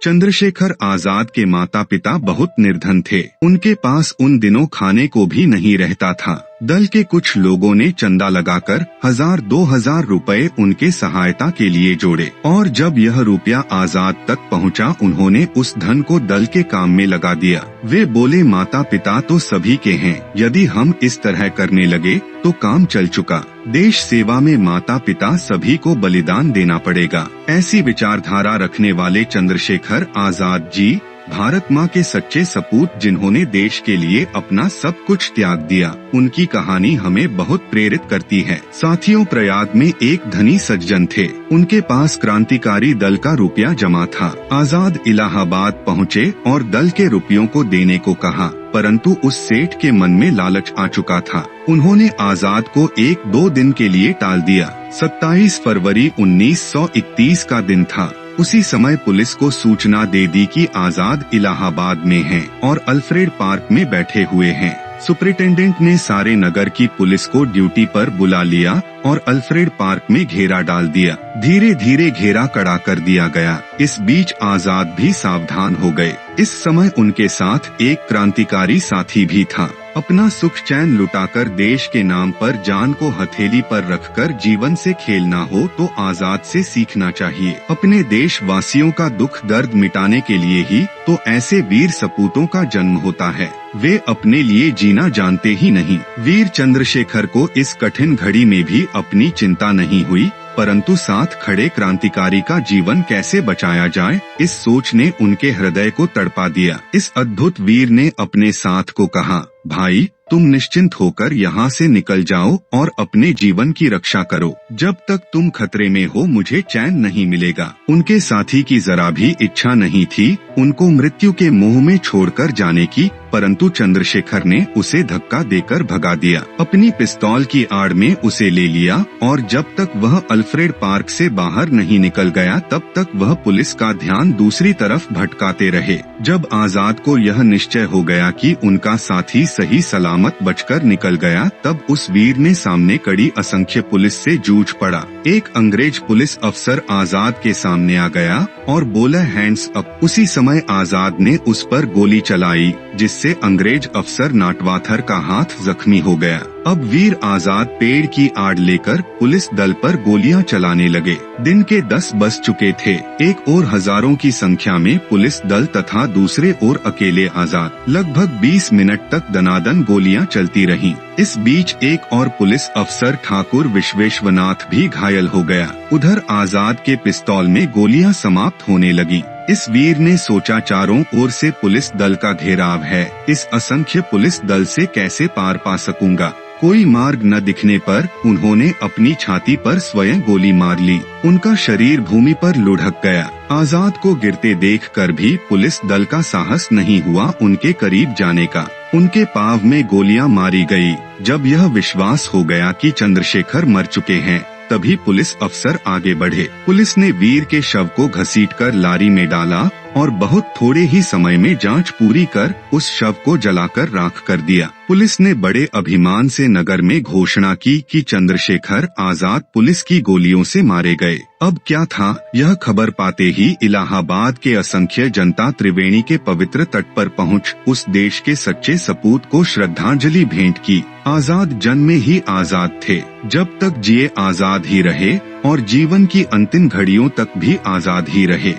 चंद्रशेखर आजाद के माता पिता बहुत निर्धन थे। उनके पास उन दिनों खाने को भी नहीं रहता था। दल के कुछ लोगों ने चंदा लगाकर 1000-2000 रुपए उनके सहायता के लिए जोड़े और जब यह रुपया आजाद तक पहुंचा, उन्होंने उस धन को दल के काम में लगा दिया। वे बोले, माता पिता तो सभी के हैं, यदि हम इस तरह करने लगे तो काम चल चुका। देश सेवा में माता पिता सभी को बलिदान देना पड़ेगा। ऐसी विचारधारा रखने वाले चंद्रशेखर आजाद जी भारत माँ के सच्चे सपूत, जिन्होंने देश के लिए अपना सब कुछ त्याग दिया। उनकी कहानी हमें बहुत प्रेरित करती है। साथियों, प्रयाग में एक धनी सज्जन थे। उनके पास क्रांतिकारी दल का रुपया जमा था। आजाद इलाहाबाद पहुँचे और दल के रुपयों को देने को कहा, परंतु उस सेठ के मन में लालच आ चुका था। उन्होंने आजाद को 1-2 दिन के लिए टाल दिया। 27 फरवरी 1931 का दिन था। उसी समय पुलिस को सूचना दे दी कि आजाद इलाहाबाद में हैं और अल्फ्रेड पार्क में बैठे हुए हैं। सुपरिटेंडेंट ने सारे नगर की पुलिस को ड्यूटी पर बुला लिया और अल्फ्रेड पार्क में घेरा डाल दिया। धीरे धीरे घेरा कड़ा कर दिया गया। इस बीच आजाद भी सावधान हो गए। इस समय उनके साथ एक क्रांतिकारी साथी भी था। अपना सुख चैन लुटाकर देश के नाम पर जान को हथेली पर रखकर जीवन से खेलना हो तो आजाद से सीखना चाहिए। अपने देशवासियों का दुख दर्द मिटाने के लिए ही तो ऐसे वीर सपूतों का जन्म होता है। वे अपने लिए जीना जानते ही नहीं। वीर चंद्रशेखर को इस कठिन घड़ी में भी अपनी चिंता नहीं हुई, परंतु साथ खड़े क्रांतिकारी का जीवन कैसे बचाया जाए, इस सोच ने उनके हृदय को तड़पा दिया। इस अद्भुत वीर ने अपने साथ को कहा, भाई तुम निश्चिंत होकर यहाँ से निकल जाओ और अपने जीवन की रक्षा करो। जब तक तुम खतरे में हो मुझे चैन नहीं मिलेगा। उनके साथी की जरा भी इच्छा नहीं थी उनको मृत्यु के मुंह में छोड़कर जाने की, परंतु चंद्रशेखर ने उसे धक्का देकर भगा दिया। अपनी पिस्तौल की आड़ में उसे ले लिया और जब तक वह अल्फ्रेड पार्क से बाहर नहीं निकल गया तब तक वह पुलिस का ध्यान दूसरी तरफ भटकाते रहे। जब आजाद को यह निश्चय हो गया कि उनका साथी सही सलामत बचकर निकल गया, तब उस वीर ने सामने कड़ी असंख्य पुलिस से जूझ पड़ा। एक अंग्रेज पुलिस अफसर आजाद के सामने आ गया और बोला, हैंड्स अप। उसी समय आजाद ने उस पर गोली चलाई, जिससे अंग्रेज अफसर नाटवाथर का हाथ जख्मी हो गया। अब वीर आजाद पेड़ की आड़ लेकर पुलिस दल पर गोलियां चलाने लगे। दिन के 10 बज चुके थे। एक ओर हजारों की संख्या में पुलिस दल तथा दूसरे ओर अकेले आजाद। लगभग 20 मिनट तक दनादन गोलियां चलती रहीं। इस बीच एक और पुलिस अफसर ठाकुर विश्वेश्वनाथ भी घायल हो गया। उधर आजाद के पिस्तौल में गोलियां समाप्त होने लगी। इस वीर ने सोचा, चारों ओर से पुलिस दल का घेराव है, इस असंख्य पुलिस दल से कैसे पार पा सकूंगा। कोई मार्ग न दिखने पर उन्होंने अपनी छाती पर स्वयं गोली मार ली। उनका शरीर भूमि पर लुढ़क गया। आजाद को गिरते देखकर भी पुलिस दल का साहस नहीं हुआ उनके करीब जाने का। उनके पाँव में गोलियां मारी गई। जब यह विश्वास हो गया कि चंद्रशेखर मर चुके हैं, तभी पुलिस अफसर आगे बढ़े। पुलिस ने वीर के शव को घसीटकर लारी में डाला और बहुत थोड़े ही समय में जांच पूरी कर उस शव को जलाकर राख कर दिया। पुलिस ने बड़े अभिमान से नगर में घोषणा की कि चंद्रशेखर आजाद पुलिस की गोलियों से मारे गए। अब क्या था, यह खबर पाते ही इलाहाबाद के असंख्य जनता त्रिवेणी के पवित्र तट पर पहुंच उस देश के सच्चे सपूत को श्रद्धांजलि भेंट की। आजाद जन्म में ही आजाद थे, जब तक जिए आजाद ही रहे और जीवन की अंतिम घड़ियों तक भी आजाद ही रहे।